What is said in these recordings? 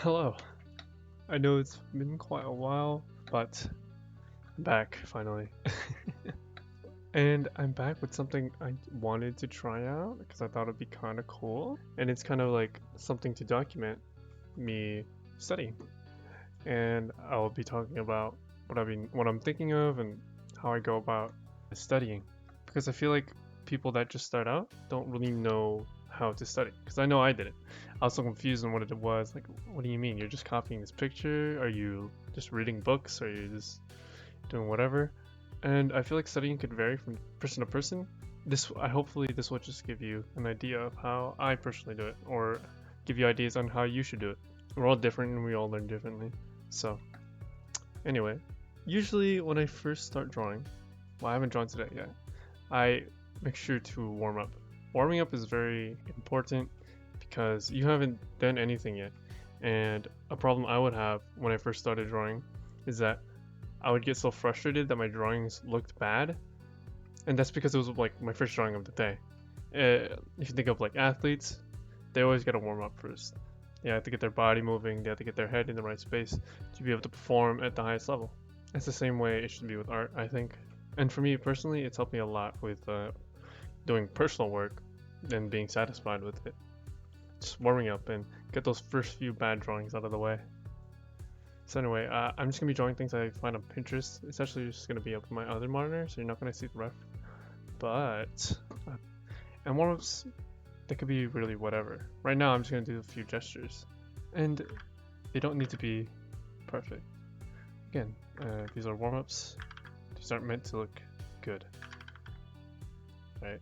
Hello. I know it's been quite a while, but I'm back finally. And I'm back with something I wanted to try out because I thought it'd be kind of cool. And it's kind of like something to document me studying. And I'll be talking about what I'm thinking of and how I go about studying. Because I feel like people that just start out don't really know how to study. Because I know I didn't. I was so confused on what it was. Like, what do you mean? You're just copying this picture? Are you just reading books? Are you just doing whatever? And I feel like studying could vary from person to person. Hopefully this will just give you an idea of how I personally do it, or give you ideas on how you should do it. We're all different and we all learn differently. So anyway, usually when I first start drawing, well, I haven't drawn today yet, I make sure to warm up. Warming up is very important because you haven't done anything yet. And a problem I would have when I first started drawing is that I would get so frustrated that my drawings looked bad. And that's because it was like my first drawing of the day. If you think of like athletes, they always got to warm up first. They have to get their body moving, they have to get their head in the right space to be able to perform at the highest level. It's the same way it should be with art, I think. And for me personally, it's helped me a lot with doing personal work and being satisfied with it. Just warming up and get those first few bad drawings out of the way. So anyway, I'm just gonna be drawing things I find on Pinterest. It's actually just gonna be up on my other monitor, so you're not gonna see the ref. But and warm-ups, they could be really whatever. Right now, I'm just gonna do a few gestures, and they don't need to be perfect. Again, these are warm-ups. These aren't meant to look good, right?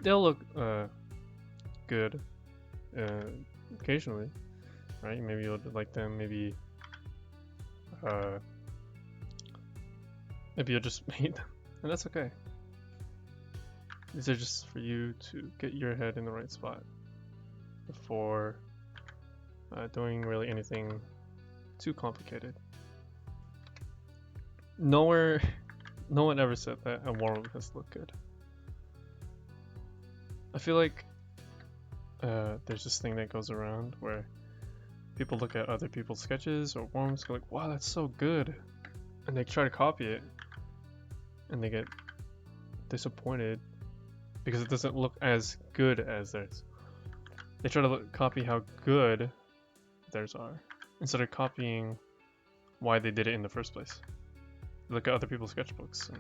They'll look good occasionally, right? Maybe you'll like them. Uh, maybe you'll just hate them, and that's okay. These are just for you to get your head in the right spot before doing really anything too complicated. Nowhere, no one ever said that a warm-up has to look good. I feel like there's this thing that goes around where people look at other people's sketches or warm-ups, go like, "Wow, that's so good," and they try to copy it, and they get disappointed because it doesn't look as good as theirs. They try to copy how good theirs are instead of copying why they did it in the first place. They look at other people's sketchbooks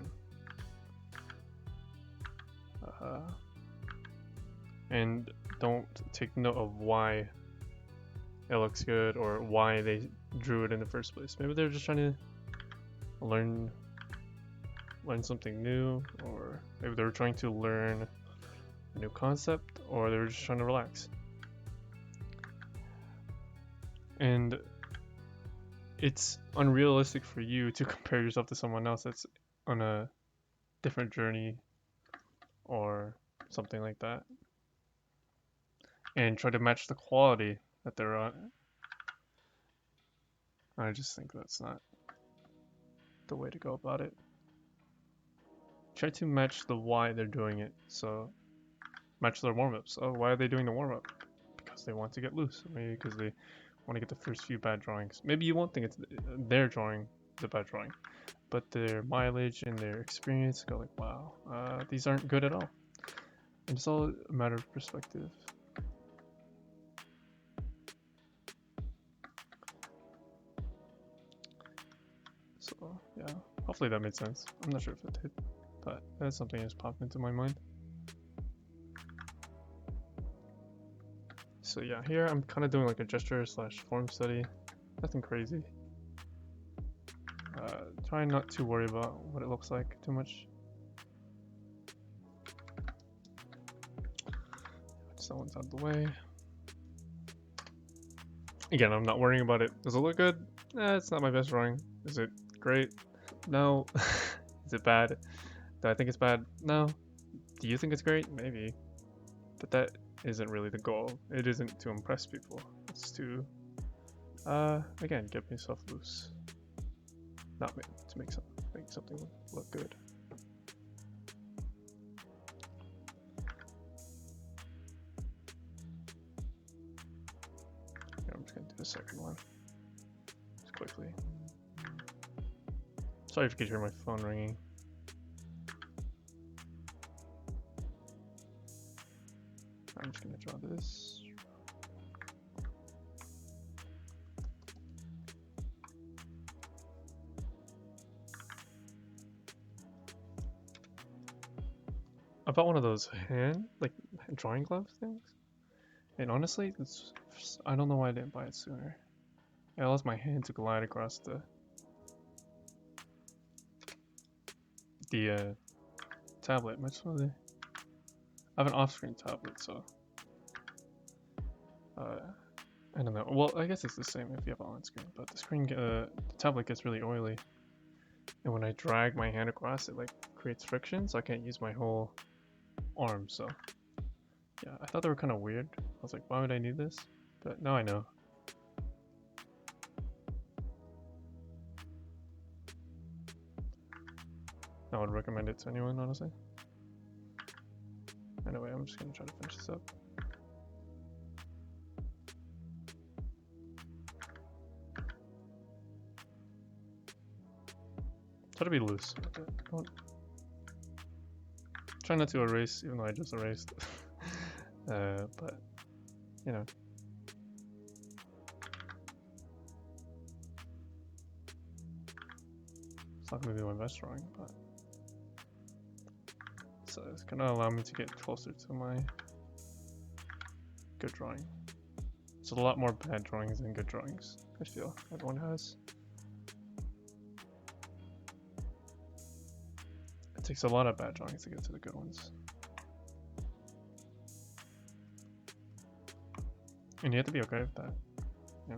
and don't take note of why it looks good or why they drew it in the first place. Maybe they're just trying to learn something new, or maybe they were trying to learn a new concept, or they were just trying to relax. And it's unrealistic for you to compare yourself to someone else that's on a different journey or something like that and try to match the quality that they're on. I just think that's not the way to go about it. Try to match the why they're doing it. So match their warm-ups. Oh, why are they doing the warm-up? Because they want to get loose. Maybe because they want to get the first few bad drawings. Maybe you won't think it's their drawing, the bad drawing, but their mileage and their experience go like, wow, these aren't good at all. And it's all a matter of perspective. So yeah, hopefully that made sense. I'm not sure if it did, but that's something that just popped into my mind. So yeah, here I'm kind of doing like a gesture slash form study. Nothing crazy. Try not to worry about what it looks like too much. Put that one's out of the way. Again, I'm not worrying about it. Does it look good? It's not my best drawing. Is it great? No. Is it bad? Do I think it's bad? No. Do you think it's great? Maybe. But that isn't really the goal. It isn't to impress people. It's to, again, get myself loose. Not to make something look good. I'm just gonna do the second one just quickly. Sorry if you could hear my phone ringing. I'm just gonna draw this. I bought one of those drawing glove things, and honestly, I don't know why I didn't buy it sooner. It allows my hand to glide across the tablet. I have an off-screen tablet, so I don't know. Well, I guess it's the same if you have on-screen, but the tablet gets really oily, and when I drag my hand across, it like creates friction, so I can't use my whole arm. So yeah, I thought they were kind of weird. I was like, why would I need this? But now I know. I would recommend it to anyone, honestly. Anyway, I'm just gonna try to finish this up. Try to be loose. Try not to erase, even though I just erased. But, you know. It's not gonna be my best drawing, but so it's gonna allow me to get closer to my good drawing. It's a lot more bad drawings than good drawings, I feel. Everyone has. It takes a lot of bad drawings to get to the good ones. And you have to be okay with that. Yeah.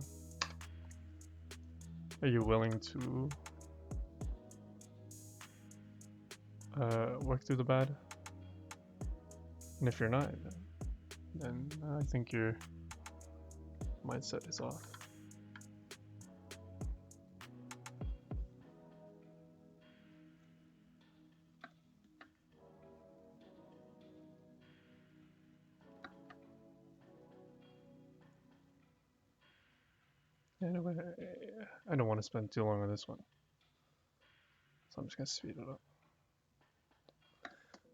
Are you willing to work through the bad? And if you're not, then I think your mindset is off. Anyway, I don't want to spend too long on this one, so I'm just gonna speed it up.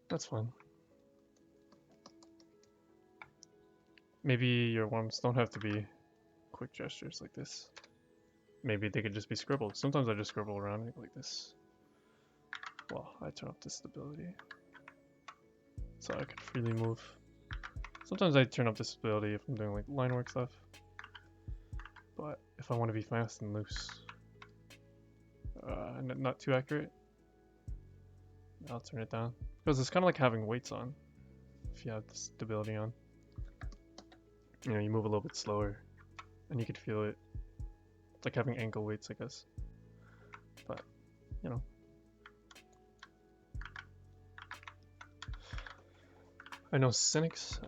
That's fine. Maybe your warm-ups don't have to be quick gestures like this. Maybe they could just be scribbled. Sometimes I just scribble around it like this. Well, I turn up the stability so I can freely move. Sometimes I turn up the stability if I'm doing like line work stuff. But if I want to be fast and loose, and not too accurate, I'll turn it down. Because it's kind of like having weights on. If you have the stability on, you know, you move a little bit slower, and you could feel it. It's like having ankle weights, I guess. But, you know. I know Cynics,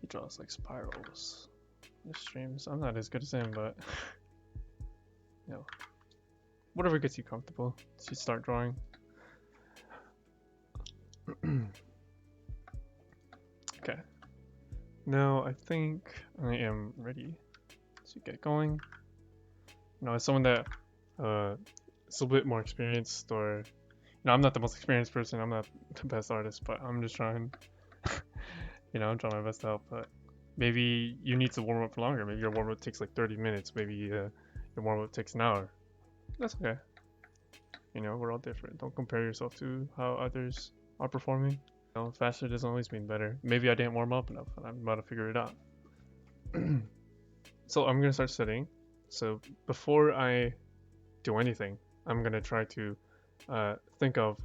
he draws like spirals. His streams, I'm not as good as him, but you know, whatever gets you comfortable, you start drawing. Okay, now I think I am ready to get going. You know, as someone that is a bit more experienced, or you know, I'm not the most experienced person, I'm not the best artist, but I'm just trying. You know, I'm trying my best to help, but maybe you need to warm up for longer. Maybe your warm up takes like 30 minutes. Maybe your warm up takes an hour. That's okay. You know, we're all different. Don't compare yourself to how others are performing. You know, faster doesn't always mean better. Maybe I didn't warm up enough and I'm about to figure it out. So I'm gonna start studying. So before I do anything, I'm gonna try to think of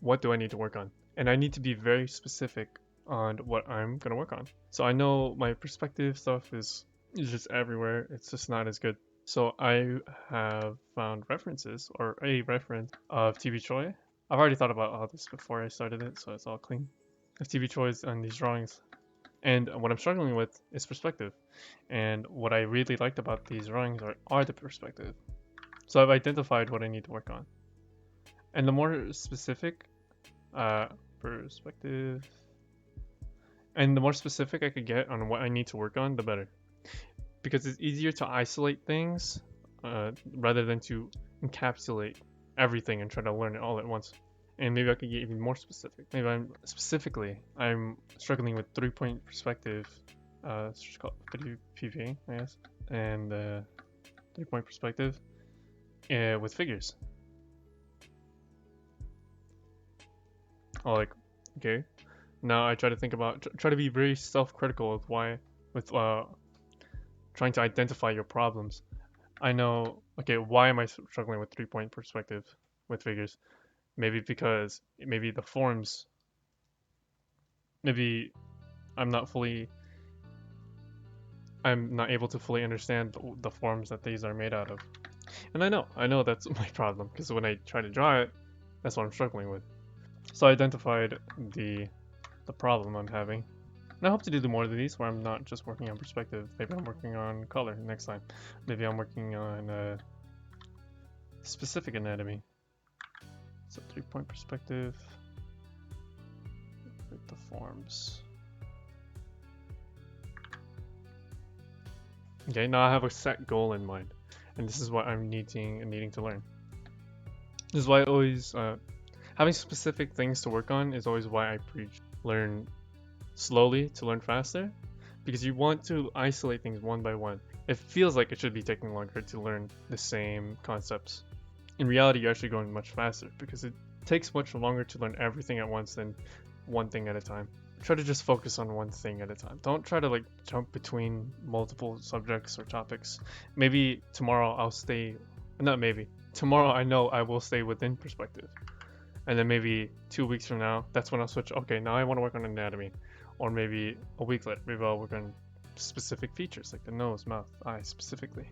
what do I need to work on. And I need to be very specific on what I'm gonna work on. So I know my perspective stuff is just everywhere. It's just not as good. So I have found references, or a reference of TV Choi. I've already thought about all this before I started it, so it's all clean. Of TV Choi's on these drawings. And what I'm struggling with is perspective. And what I really liked about these drawings are the perspective. So I've identified what I need to work on. And the more specific perspective, and the more specific I could get on what I need to work on, the better. because it's easier to isolate things rather than to encapsulate everything and try to learn it all at once. And maybe I could get even more specific. Maybe I'm struggling with 3-point perspective, it's just called 3PP, I guess, and 3-point perspective with figures. Oh, like, okay. Now I try to think about, try to be very self-critical with trying to identify your problems. I know, okay, why am I struggling with 3-point perspective with figures? Maybe because maybe the forms, maybe I'm not able to fully understand the forms that these are made out of. And I know that's my problem because when I try to draw it, that's what I'm struggling with. So I identified the problem I'm having. And I hope to do more of these where I'm not just working on perspective. Maybe I'm working on color next time. Maybe I'm working on specific anatomy. So 3-point perspective with the forms. Okay, now I have a set goal in mind, and this is what I'm needing to learn. This is why I always having specific things to work on is always why I preach learn slowly to learn faster, because you want to isolate things one by one. It feels like it should be taking longer to learn the same concepts. In reality, you're actually going much faster because it takes much longer to learn everything at once than one thing at a time. Try to just focus on one thing at a time. Don't try to like jump between multiple subjects or topics. Maybe tomorrow I'll stay, not maybe, tomorrow I know I will stay within perspective. And then maybe 2 weeks from now, that's when I'll switch. Okay, now I want to work on anatomy. Or maybe a week later, maybe I'll work on specific features like the nose, mouth, eyes specifically.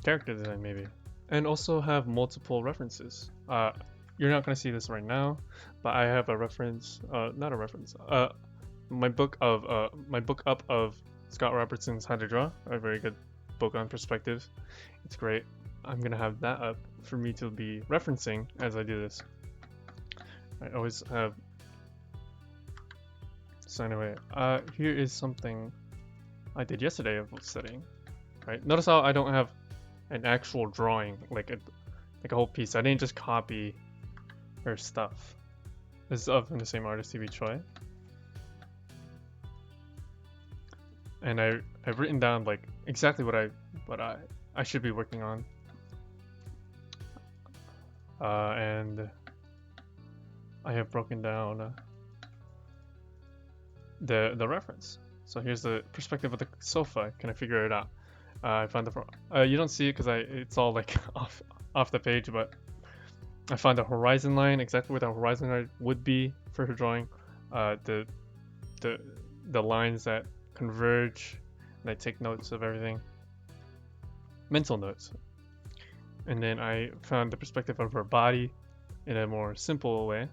Character design maybe. And also have multiple references. You're not gonna see this right now, but I have a reference, not a reference, my book up of Scott Robertson's How to Draw, a very good book on perspective. It's great. I'm gonna have that up for me to be referencing as I do this. I always have. So anyway, here is something I did yesterday of studying. Right. Notice how I don't have an actual drawing, like a whole piece. I didn't just copy her stuff. This is from the same artist, TV Choi. And I've written down like exactly what I should be working on. And I have broken down the reference. So here's the perspective of the sofa. Can I figure it out? I found the you don't see it because it's all like off the page, but I found the horizon line, exactly where the horizon line would be for her drawing. The lines that converge, and I take notes of everything. Mental notes. And then I found the perspective of her body in a more simple way,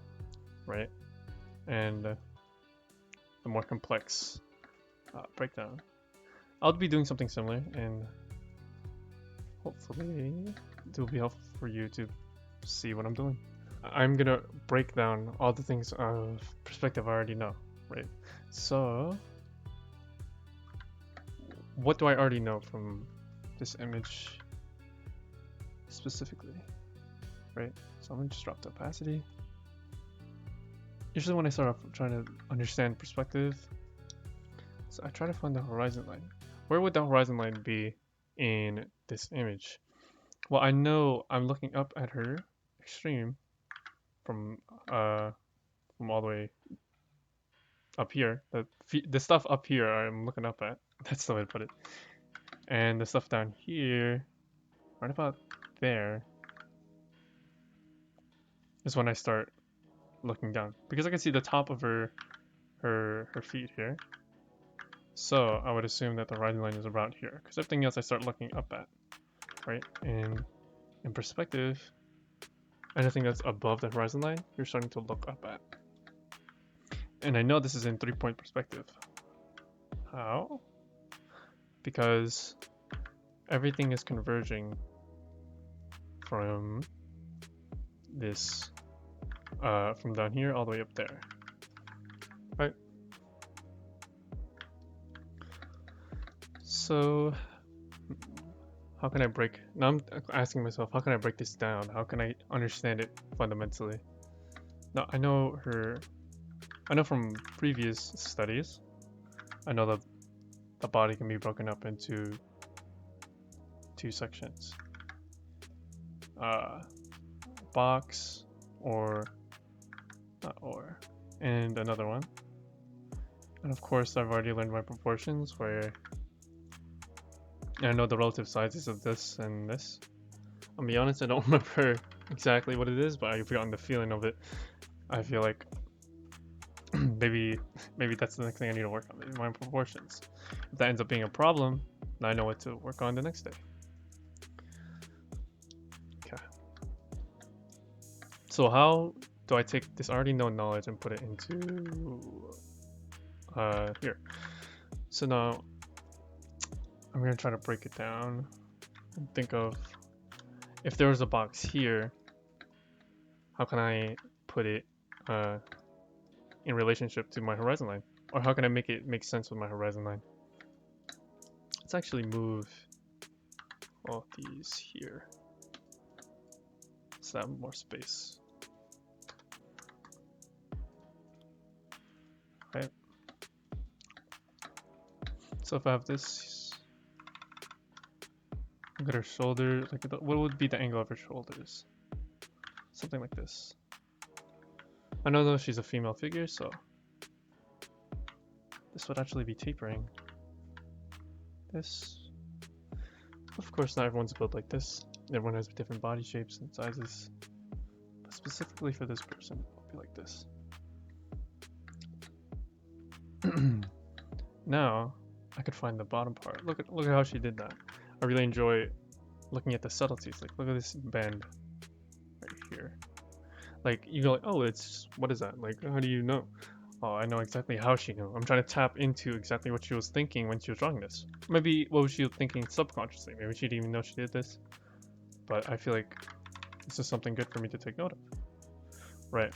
right? And the more complex breakdown. I'll be doing something similar, and hopefully it will be helpful for you to see what I'm doing. I'm gonna break down all the things of perspective I already know, right? So, what do I already know from this image specifically, right? So I'm gonna just drop the opacity. Usually when I start off trying to understand perspective, so I try to find the horizon line. Where would the horizon line be in this image? Well, I know I'm looking up at her extreme from all the way up here. The stuff up here I'm looking up at. That's the way to put it. And the stuff down here, right about there, is when I start looking down, because I can see the top of her feet here. So I would assume that the horizon line is around here, because everything else I start looking up at, right? And in perspective, anything that's above the horizon line, you're starting to look up at. And I know this is in 3-point perspective. How? Because everything is converging from this, from down here all the way up there, right? So, how can I break? Now I'm asking myself, how can I break this down? How can I understand it fundamentally? Now I know her. I know from previous studies. I know that the body can be broken up into two sections: uh, box, or not or, and another one. And of course, I've already learned my proportions, where I know the relative sizes of this and this. I'll be honest, I don't remember exactly what it is, but I've gotten the feeling of it. I feel like maybe that's the next thing I need to work on, maybe my proportions. If that ends up being a problem, then I know what to work on the next day. Okay. So how do I take this already known knowledge and put it into here? So now I'm gonna try to break it down and think of, if there was a box here, how can I put it in relationship to my horizon line? Or how can I make it make sense with my horizon line? Let's actually move all of these here, so I have more space. Okay. So if I have this, look at her shoulder, like what would be the angle of her shoulders? Something like this. I know though she's a female figure, so this would actually be tapering. This, of course, not everyone's built like this. Everyone has different body shapes and sizes. But specifically for this person, it will be like this. Now, I could find the bottom part. Look at how she did that. I really enjoy looking at the subtleties. Like, look at this bend right here. Like, you go like, oh, it's, what is that? Like, how do you know? Oh, I know exactly how she knew. I'm trying to tap into exactly what she was thinking when she was drawing this. Maybe what was she thinking subconsciously? Maybe she didn't even know she did this. But I feel like this is something good for me to take note of. Right.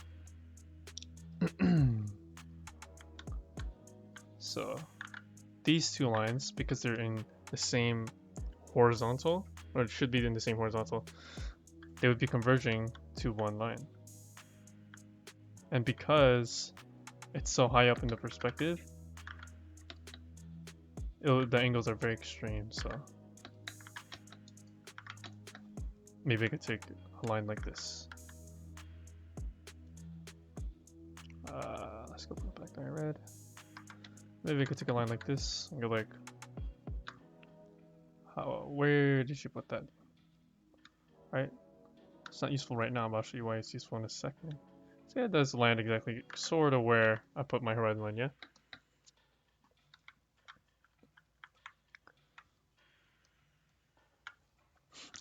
So these two lines, because they're in the same horizontal, or it should be in the same horizontal, they would be converging to one line. And because it's so high up in the perspective, the angles are very extreme, so maybe I could take a line like this. Let's go put back there red. Maybe I could take a line like this and go like, where did you put that? Right? It's not useful right now, but I'll show you why it's useful in a second. So yeah, it does land exactly sort of where I put my horizon line, yeah?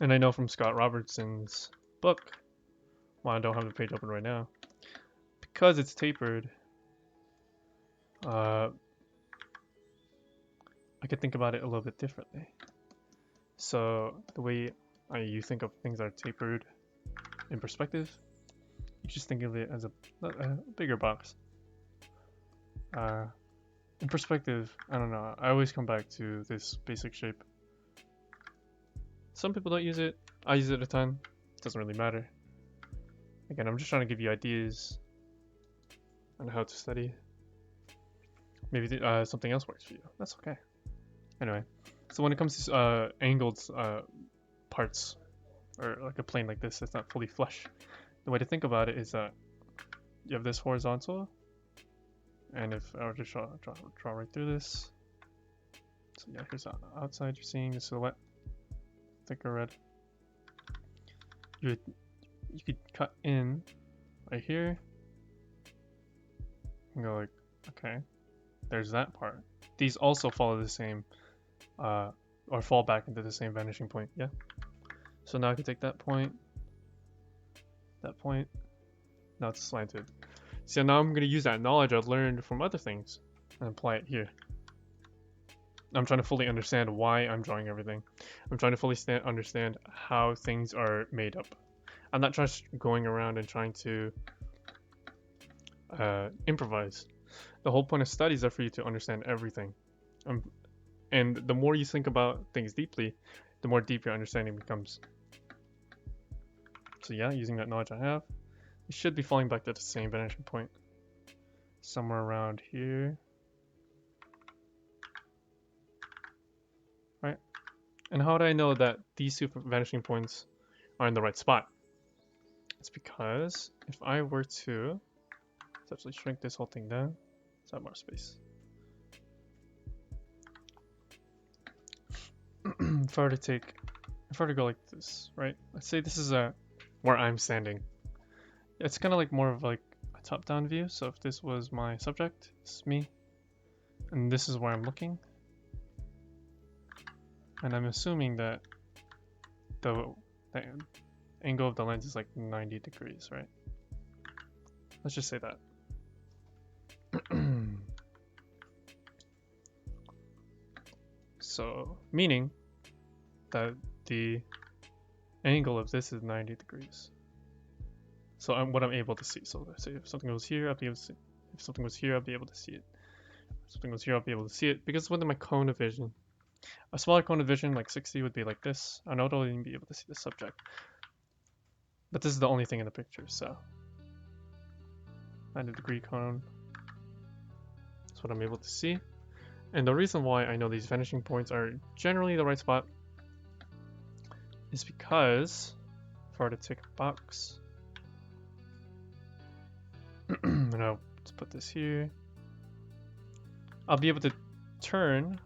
And I know from Scott Robertson's book, well, I don't have the page open right now, because it's tapered, I could think about it a little bit differently. So the way you think of things that are tapered in perspective, you just think of it as a bigger box. In perspective, I don't know, I always come back to this basic shape. Some people don't use it, I use it a ton, it doesn't really matter. Again, I'm just trying to give you ideas on how to study. Maybe something else works for you, that's okay. Anyway, so when it comes to angled parts, or like a plane like this that's not fully flush, the way to think about it is that you have this horizontal, and if I were to draw right through this, so yeah, here's the outside, you're seeing the silhouette, thicker red. You could cut in right here, and go like, okay, there's that part. These also follow the same, or fall back into the same vanishing point, yeah? So now I can take that point, now it's slanted. So now I'm going to use that knowledge I've learned from other things and apply it here. I'm trying to fully understand why I'm drawing everything. I'm trying to fully understand how things are made up. I'm not just going around and trying to improvise. The whole point of studies are for you to understand everything. And the more you think about things deeply, the more deep your understanding becomes. So yeah, using that knowledge I have, it should be falling back to the same vanishing point. Somewhere around here. Right? And how do I know that these two vanishing points are in the right spot? It's because if I were to essentially shrink this whole thing down, let's have more space. If I were to go like this, right? Let's say this is where I'm standing. It's kind of like more of like a top-down view. So if this was my subject, this is me, and this is where I'm looking, and I'm assuming that the angle of the lens is like 90 degrees, right? Let's just say that. So, meaning that the angle of this is 90 degrees. So what I'm able to see. So let's say if something goes here, I'll be able to see it. If something goes here, I'll be able to see it. If something goes here, I'll be able to see it because it's within my cone of vision. A smaller cone of vision, like 60, would be like this. I know I'll even be able to see the subject. But this is the only thing in the picture, so 90-degree cone. That's what I'm able to see. And the reason why I know these vanishing points are generally the right spot is because if I were to take a box, and I'll just put this here, I'll be able to turn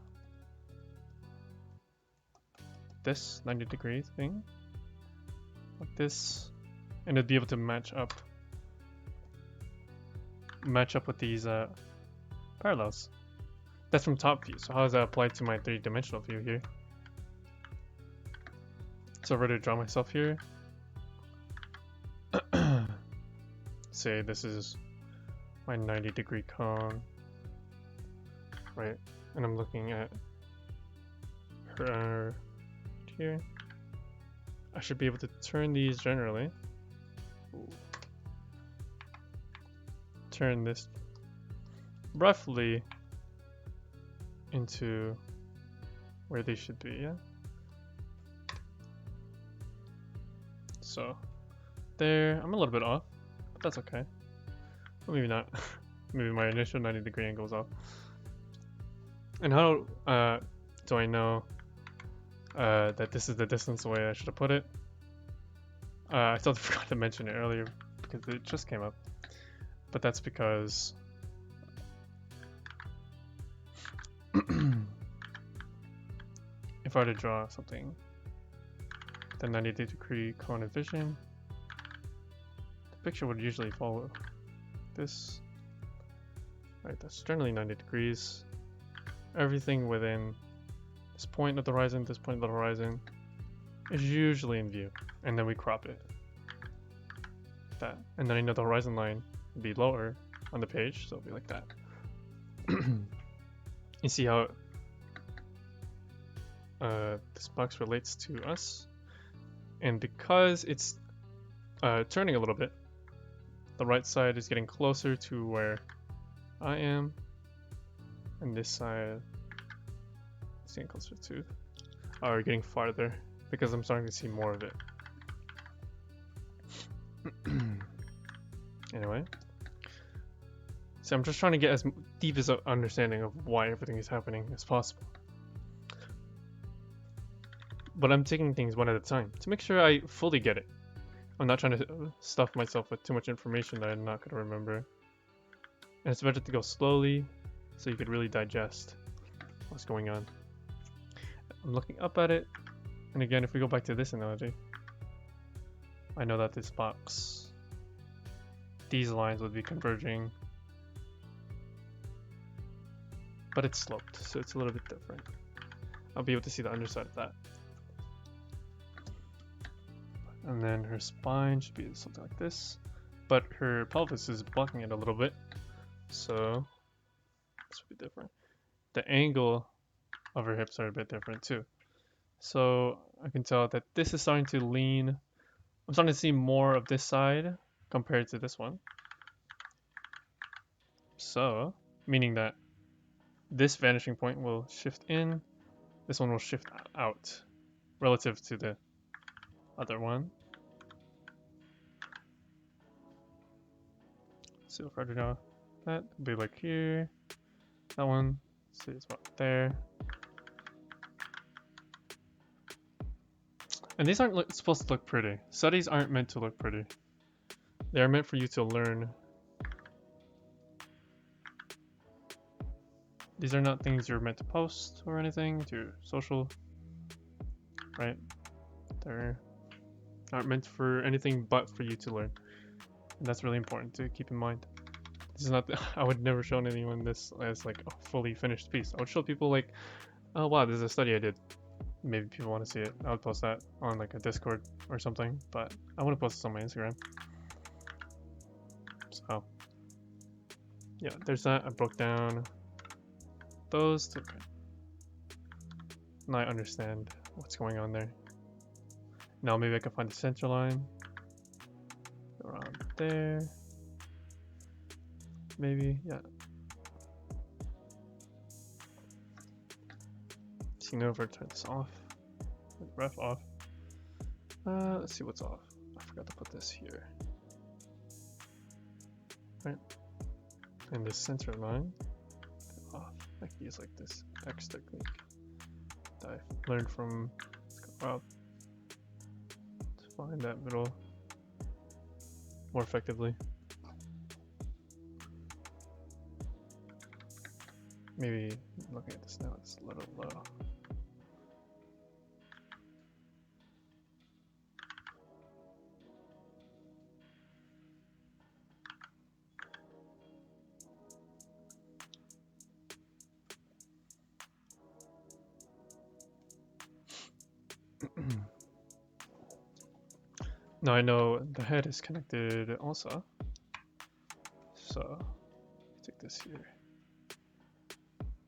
this 90-degree thing like this, and it'd be able to match up with these parallels. That's from top view. So how does that apply to my three-dimensional view here? So if I were to draw myself here, say this is my 90-degree cone, right? And I'm looking at her here. I should be able to turn these generally. Turn this roughly into where they should be, yeah? So there, I'm a little bit off, but that's okay. Well, maybe not. Maybe my initial 90-degree angle is off. And how do I know that this is the distance the way I should have put it? I still forgot to mention it earlier because it just came up. But that's because if I were to draw something, the 90-degree cone of vision, the picture would usually follow this. Right, that's generally 90 degrees. Everything within this point of the horizon, this point of the horizon, is usually in view. And then we crop it. That. And then I know the horizon line would be lower on the page, so it'll be like that. You see how this box relates to us? And because it's turning a little bit, the right side is getting closer to where I am, and this side is getting closer to, or getting farther, because I'm starting to see more of it. Anyway, so I'm just trying to get as deep as an understanding of why everything is happening as possible. But I'm taking things one at a time to make sure I fully get it. I'm not trying to stuff myself with too much information that I'm not going to remember. And it's better to go slowly so you could really digest what's going on. I'm looking up at it, and again, if we go back to this analogy, I know that this box, these lines would be converging, but it's sloped, so it's a little bit different. I'll be able to see the underside of that. And then her spine should be something like this, but her pelvis is blocking it a little bit, so this would be different. The angle of her hips are a bit different too. So I can tell that this is starting to lean. I'm starting to see more of this side compared to this one. So, meaning that this vanishing point will shift in, This one will shift out relative to the other one. So if I do now, that will be like here. That one, see it's about there. And these aren't supposed to look pretty. Studies aren't meant to look pretty. They are meant for you to learn. These are not things you're meant to post or anything to social, right? They're not meant for anything but for you to learn. And that's really important to keep in mind. This is not, I would never show anyone this as like a fully finished piece. I would show people like, oh wow, this is a study I did. Maybe people want to see it. I would post that on like a Discord or something, but I want to post this on my Instagram. So yeah, there's that. I broke down those to now I understand what's going on there. Now maybe I can find the center line around there. Maybe, yeah. So you know if I turn this off, ref off. Let's see what's off. I forgot to put this here. Right, and the center line off. I can use like this X technique that I learned from Rob to find that middle more effectively. Maybe looking at this now, it's a little low. Now I know the head is connected also. So take this here.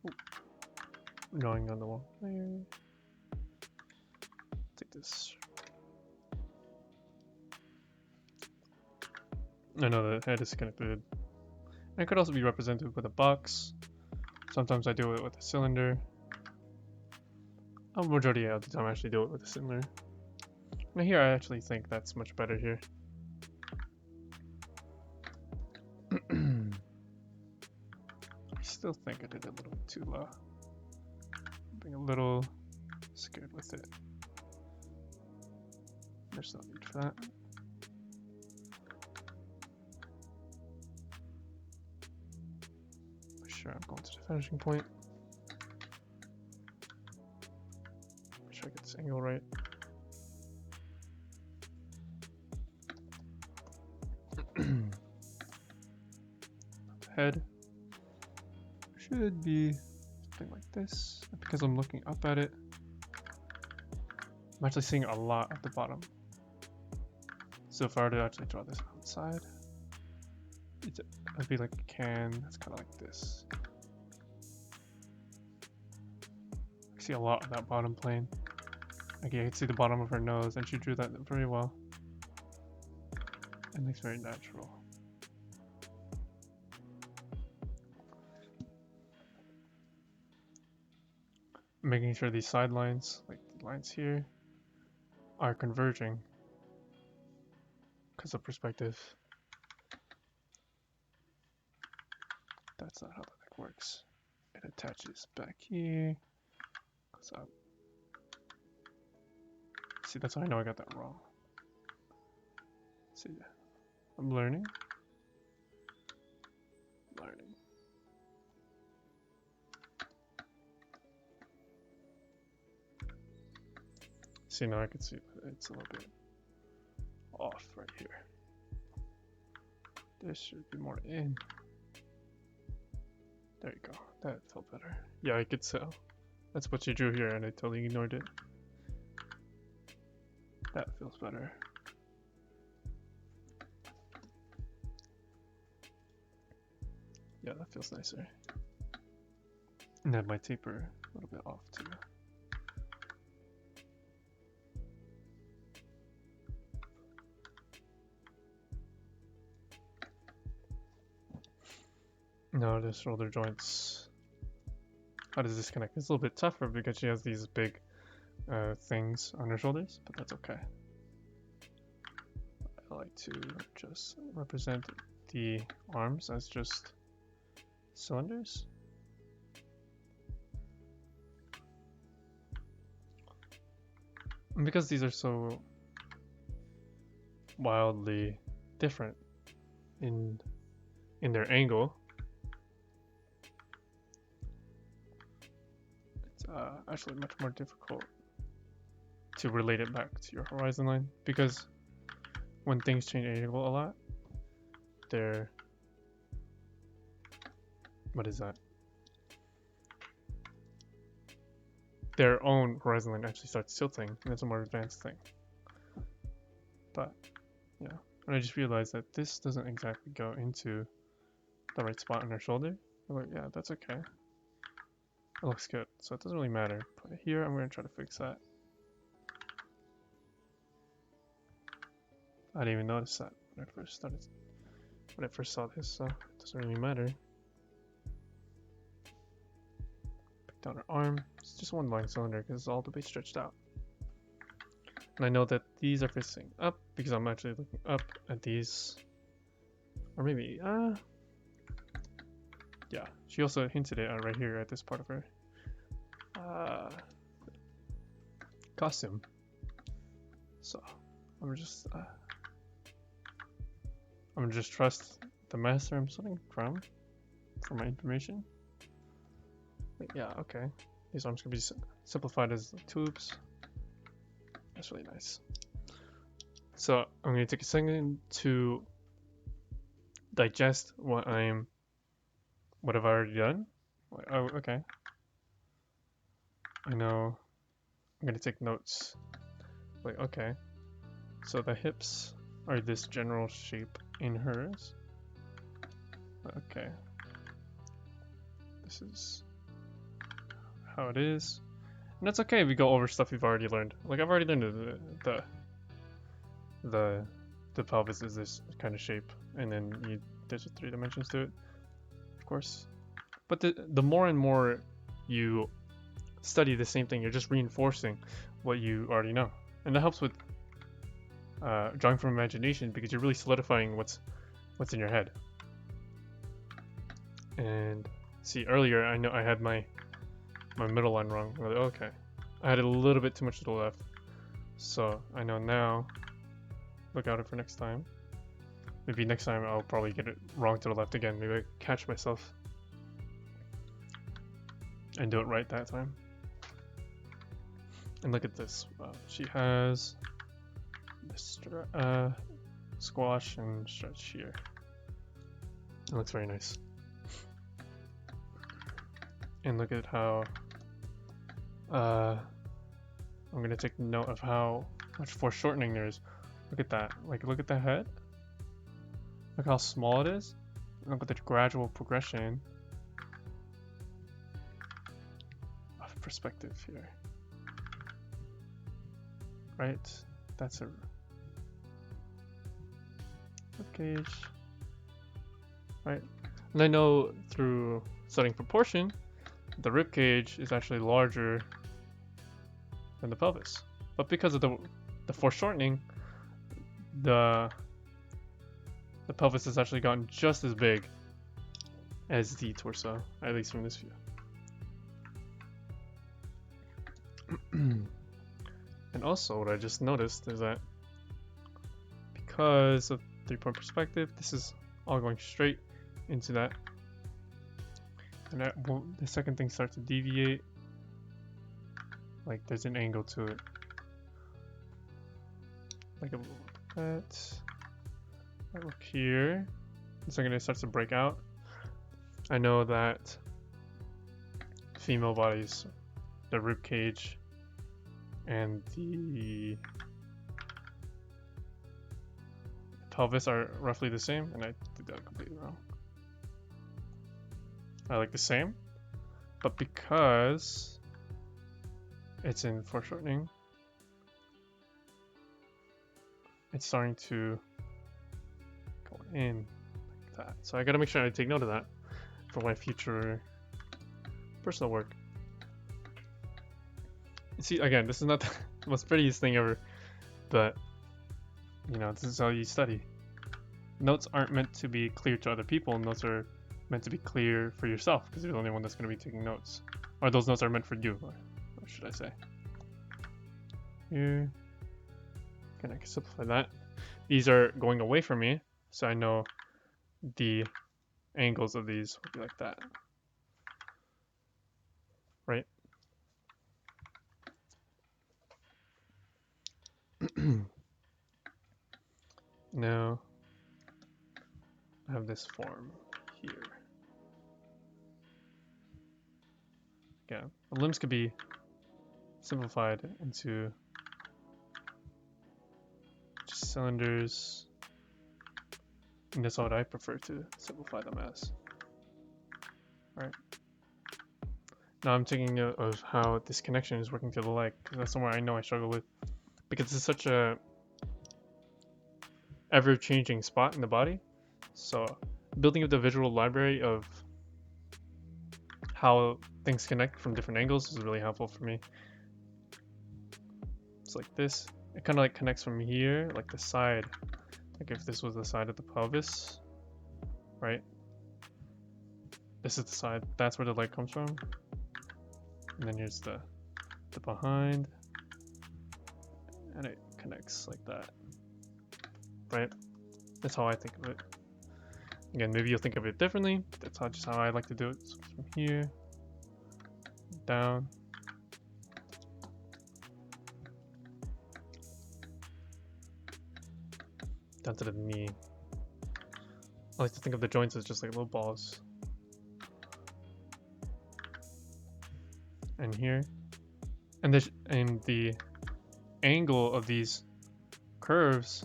Ooh. Drawing on the wall there. Take this. I know the head is connected. And it could also be represented with a box. Sometimes I do it with a cylinder. A majority of the time I actually do it with a cylinder. Now here I actually think that's much better here. I still think I did it a little bit too low. Being a little scared with it. There's no need for that. Make sure I'm going to the finishing point. Make sure I get this angle right. Head should be something like this. And because I'm looking up at it, I'm actually seeing a lot at the bottom. So if I were to actually draw this outside, it'd be like a can that's kind of like this. I see a lot of that bottom plane. Like you can see the bottom of her nose, and she drew that very well. It looks very natural. Making sure these side lines, like the lines here, are converging because of perspective. That's not how that works. It attaches back here, goes up. See, that's how I know I got that wrong. See, I'm learning. See, now I can see it's a little bit off right here. This should be more in. There you go. That felt better. Yeah, I could tell. That's what you drew here, and I totally ignored it. That feels better. Yeah, that feels nicer. And have my taper a little bit off too. Now the shoulder joints how does this connect? It's a little bit tougher because she has these big things on her shoulders, but that's okay. I like to just represent the arms as just cylinders. And because these are so wildly different in their angle, it's actually much more difficult to relate it back to your horizon line, because when things change angle a lot, they're, what is that? Their own horizon line actually starts tilting, and it's a more advanced thing. But yeah, and I just realized that this doesn't exactly go into the right spot on her shoulder. I'm like, yeah, that's okay. It looks good, so it doesn't really matter. But here, I'm gonna try to fix that. I didn't even notice that when I first saw this, so it doesn't really matter. Pick down her arm. It's just one line cylinder because it's all the way stretched out. And I know that these are facing up because I'm actually looking up at these. Or maybe, yeah, she also hinted it right here at this part of her costume. So I'm gonna just trust the master I'm studying from for my information. But yeah, okay. These arms can be simplified as tubes. That's really nice. So I'm gonna take a second to digest what I've already done. Like, oh, okay. I know. I'm gonna take notes. Like, okay. So the hips are this general shape in hers. Okay. This is how it is. And that's okay if we go over stuff you've already learned. Like, I've already learned the pelvis is this kind of shape, and then there's 3 dimensions to it, of course. But the more and more you study the same thing, you're just reinforcing what you already know, and that helps with drawing from imagination, because you're really solidifying what's in your head. And see, earlier I know I had my middle line wrong. Like, okay, I had it a little bit too much to the left, so I know now. Look out for next time. Maybe next time I'll probably get it wrong to the left again. Maybe I catch myself and do it right that time. And look at this. She has this squash and stretch here. It looks very nice. And look at how I'm gonna take note of how much foreshortening there is. Look at that. Like, look at the head. Look how small it is. Look at the gradual progression of perspective here. Right? That's a rib cage. Right? And I know through studying proportion, the rib cage is actually larger than the pelvis. But because of the foreshortening, the pelvis has actually gotten just as big as the torso, at least from this view. And also, what I just noticed is that because of 3-point perspective, this is all going straight into that. And the second thing starts to deviate. Like, there's an angle to it. Like a little bit. I look here. The second it starts to break out. I know that female bodies, the rib cage and the pelvis are roughly the same, and I did that completely wrong. I like the same, but because it's in foreshortening, it's starting to go in like that. So I gotta make sure I take note of that for my future personal work. See, again, this is not the most prettiest thing ever, but you know, this is how you study. Notes aren't meant to be clear to other people. Notes are meant to be clear for yourself because you're the only one that's going to be taking notes. Or those notes are meant for you, or what should I say? Here. Okay, I can simplify that. These are going away from me, so I know the angles of these would be like that. Right? Now, I have this form here. Yeah, the limbs could be simplified into just cylinders, and that's what I prefer to simplify them as. Right. Now I'm thinking of how this connection is working to the leg, because that's somewhere I know I struggle with, because it's such a ever-changing spot in the body. So building up the visual library of how things connect from different angles is really helpful for me. It's like this. It kind of like connects from here, like the side. Like if this was the side of the pelvis, right? This is the side. That's where the leg comes from. And then here's the behind. And it connects like that. Right? That's how I think of it. Again, maybe you'll think of it differently. That's just how I like to do it. So from here, down. Down to the knee. I like to think of the joints as just like little balls. And here. And the angle of these curves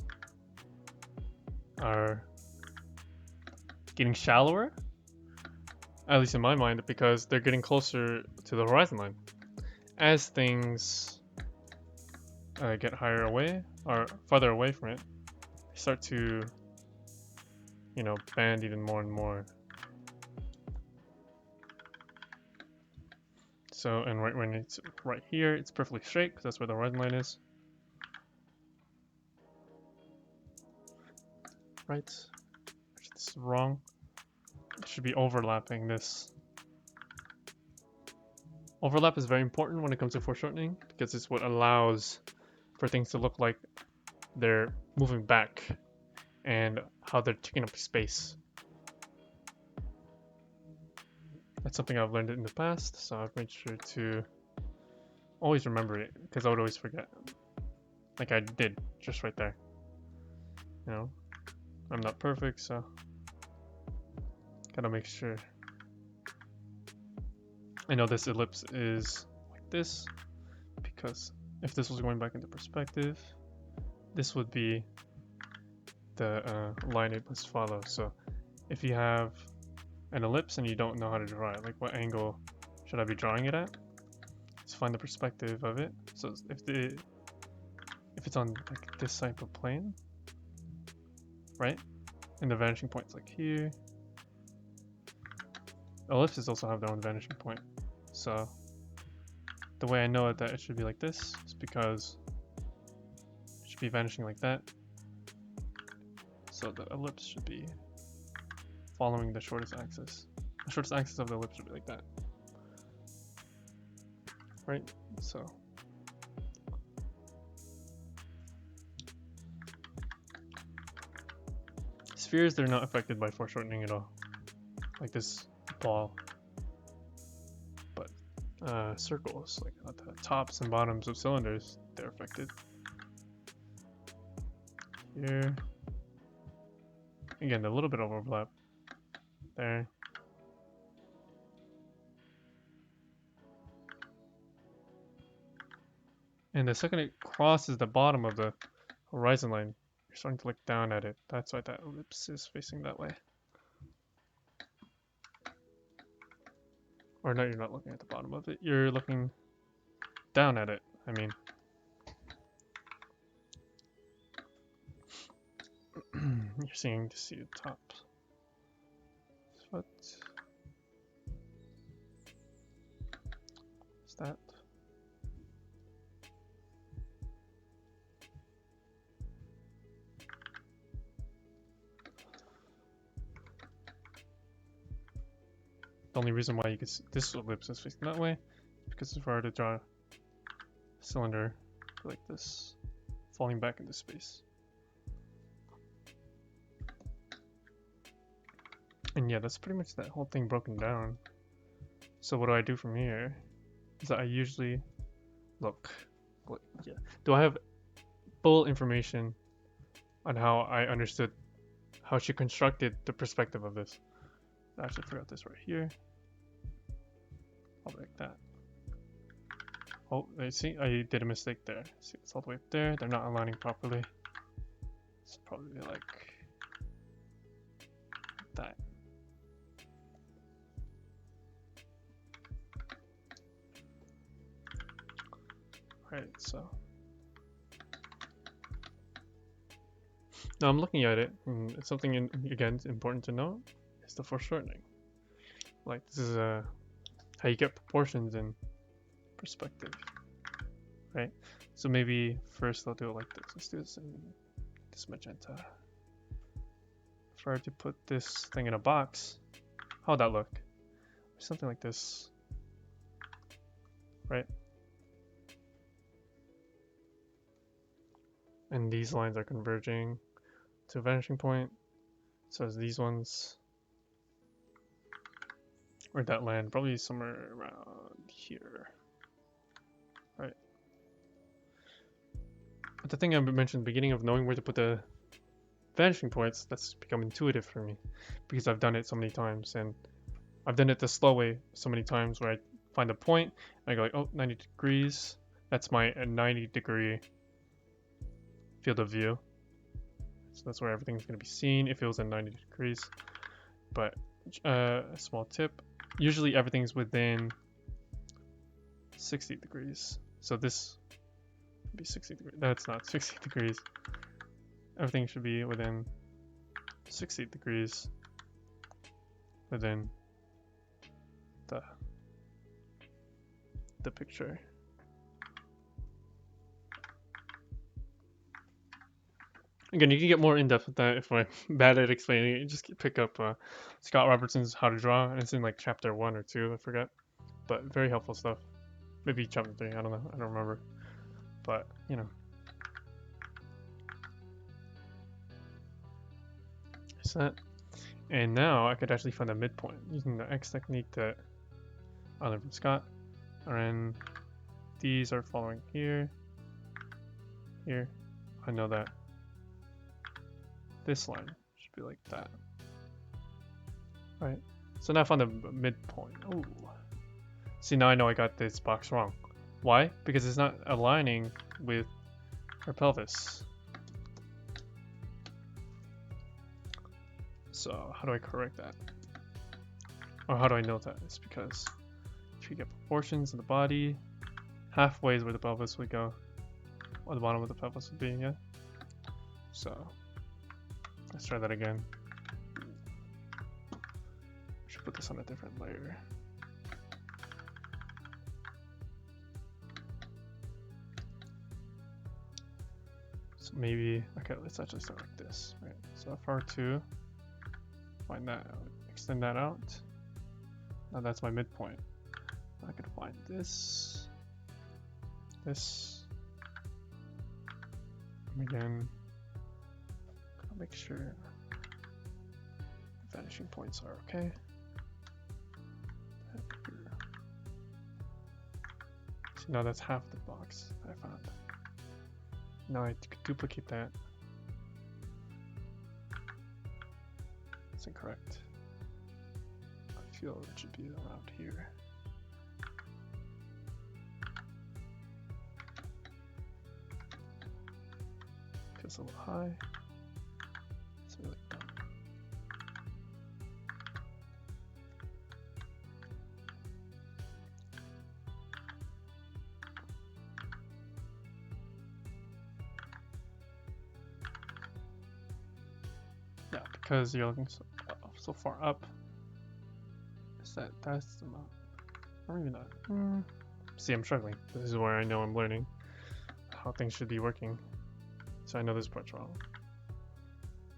are getting shallower, at least in my mind, because they're getting closer to the horizon line. As things get higher away or farther away from it, they start to, you know, bend even more and more. So, and right when it's right here, it's perfectly straight because that's where the horizon line is. Right? This is wrong. It should be overlapping this. Overlap is very important when it comes to foreshortening because it's what allows for things to look like they're moving back and how they're taking up space. That's something I've learned in the past, so I've made sure to always remember it because I would always forget. Like I did just right there. You know, I'm not perfect, so gotta make sure. I know this ellipse is like this because if this was going back into perspective, this would be the line it must follow. So if you have an ellipse and you don't know how to draw it, like what angle should I be drawing it at? Let's find the perspective of it. So if it's on like this type of plane, right? And the vanishing point's like here. Ellipses also have their own vanishing point. So the way I know that it should be like this is because it should be vanishing like that. So the ellipse should be following the shortest axis. The shortest axis of the ellipse should be like that. Right? So spheres, they're not affected by foreshortening at all. Like this ball. But circles, like at the tops and bottoms of cylinders, they're affected. Here. Again, a little bit of overlap there. And the second it crosses the bottom of the horizon line, you're starting to look down at it. That's why that ellipse is facing that way. Or no, you're not looking at the bottom of it. You're looking down at it, I mean. You're seeing to see the top. What is that? only reason why you could see this ellipse is facing that way, because if I were to draw a cylinder like this, falling back into space. And yeah, that's pretty much that whole thing broken down. So what do I do from here? Is that I usually look. What? Yeah. Do I have full information on how I understood how she constructed the perspective of this? I actually forgot this right here. I'll like that. Oh, I see, I did a mistake there. See, it's all the way up there. They're not aligning properly. It's probably like that. Right, so now I'm looking at it, and it's something again it's important to know is the foreshortening. Like this is how you get proportions in perspective, right? So maybe first I'll do it like this. Let's do this in this magenta. If I were to put this thing in a box, how would that look? Something like this, right? And these lines are converging to a vanishing point. So as these ones, where'd that land? Probably somewhere around here, right? But the thing I mentioned at the beginning of knowing where to put the vanishing points, that's become intuitive for me because I've done it so many times, and I've done it the slow way so many times where I find a point and I go like, oh, 90 degrees. That's my 90-degree field of view. So that's where everything's going to be seen if it was at 90 degrees. But a small tip, usually everything's within 60 degrees. So this would be 60 degrees. That's not 60 degrees. Everything should be within 60 degrees within the picture. Again, you can get more in-depth with that if I'm bad at explaining it. Just pick up Scott Robertson's How to Draw, and it's in like chapter 1 or 2, I forgot. But very helpful stuff. Maybe chapter 3, I don't know, I don't remember. But, you know. There's that. And now I could actually find a midpoint using the X technique that I learned from Scott. And these are following here. Here. I know that this line should be like that. Right? So now I found a midpoint. Ooh. See, now I know I got this box wrong. Why? Because it's not aligning with her pelvis. So how do I correct that? Or how do I know that? It's because if you get proportions of the body, halfway is where the pelvis would go, or the bottom of the pelvis would be, yeah? So let's try that again. I should put this on a different layer. So maybe, okay, let's actually start like this, right? So if I were to find that out, extend that out, now that's my midpoint. I could find this, and again, I'll make sure vanishing points are okay. So now that's half the box I found. Now I could duplicate that. It's incorrect. I feel it should be around here. Feels a little high. It's really dumb. Yeah, because you're looking so far up. Is that's the amount? Or maybe not. See, I'm struggling. This is where I know I'm learning how things should be working. So I know this part's wrong.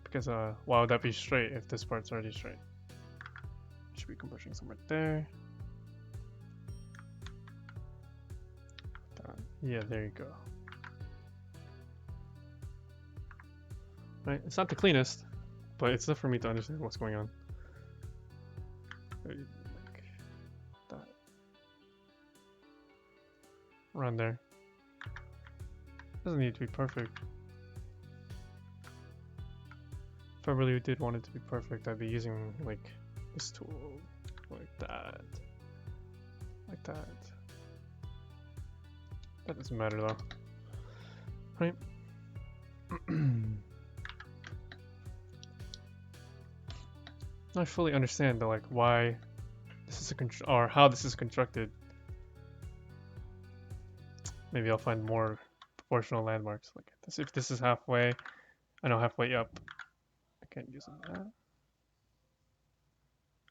Because why would that be straight if this part's already straight? It should be converging somewhere there. Yeah, there you go. Right, it's not the cleanest, but it's enough for me to understand what's going on. Like that. Around there. Doesn't need to be perfect. If I really did want it to be perfect, I'd be using like this tool, like that, like that. That doesn't matter though, right? I fully understand the like why this is or how this is constructed. Maybe I'll find more proportional landmarks like this. If this is halfway, I know halfway up. I can't use that.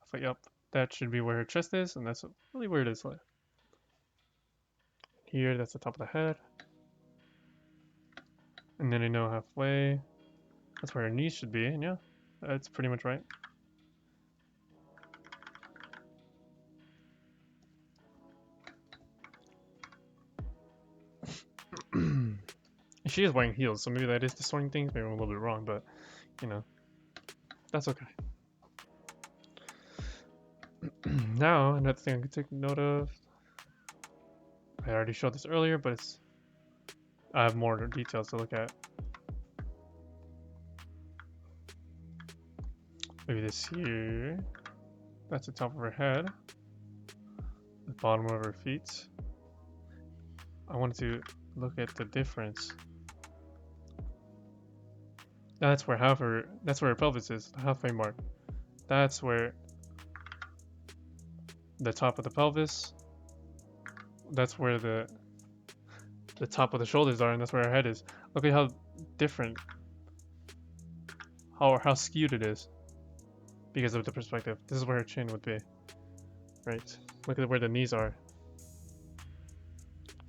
Halfway up, that should be where her chest is, and that's really where it is. Like here, that's the top of the head. And then I know halfway, that's where her knees should be, and yeah, that's pretty much right. She is wearing heels, so maybe that is distorting things. Maybe I'm a little bit wrong, but you know, that's okay. Now, another thing I could take note of. I already showed this earlier, but I have more details to look at. Maybe this here. That's the top of her head. The bottom of her feet. I wanted to look at the difference. That's where her pelvis is, the halfway mark. That's where the top of the pelvis. That's where the top of the shoulders are, and that's where her head is. Look at how different, how skewed it is because of the perspective. This is where her chin would be, right? Look at where the knees are.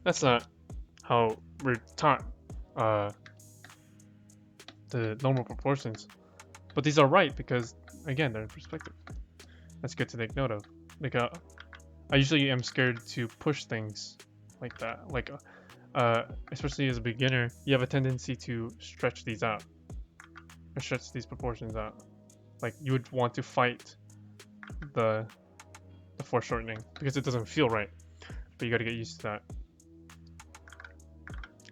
That's not how we're taught the normal proportions, but these are right because again they're in perspective. That's good to take note of. Like I usually am scared to push things like that. Like especially as a beginner, you have a tendency to stretch these out, or stretch these proportions out. Like you would want to fight the foreshortening because it doesn't feel right. But you got to get used to that.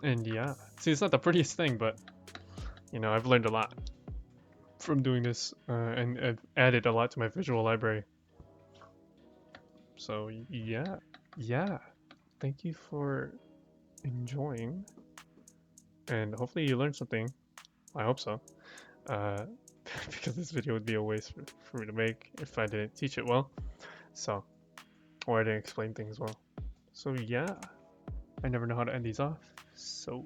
And yeah, see, it's not the prettiest thing, but you know, I've learned a lot from doing this, and I've added a lot to my visual library. So yeah. Thank you for enjoying, and hopefully you learned something. I hope so. Because this video would be a waste for me to make if I didn't teach it well. So, or I didn't explain things well. So yeah, I never know how to end these off. So.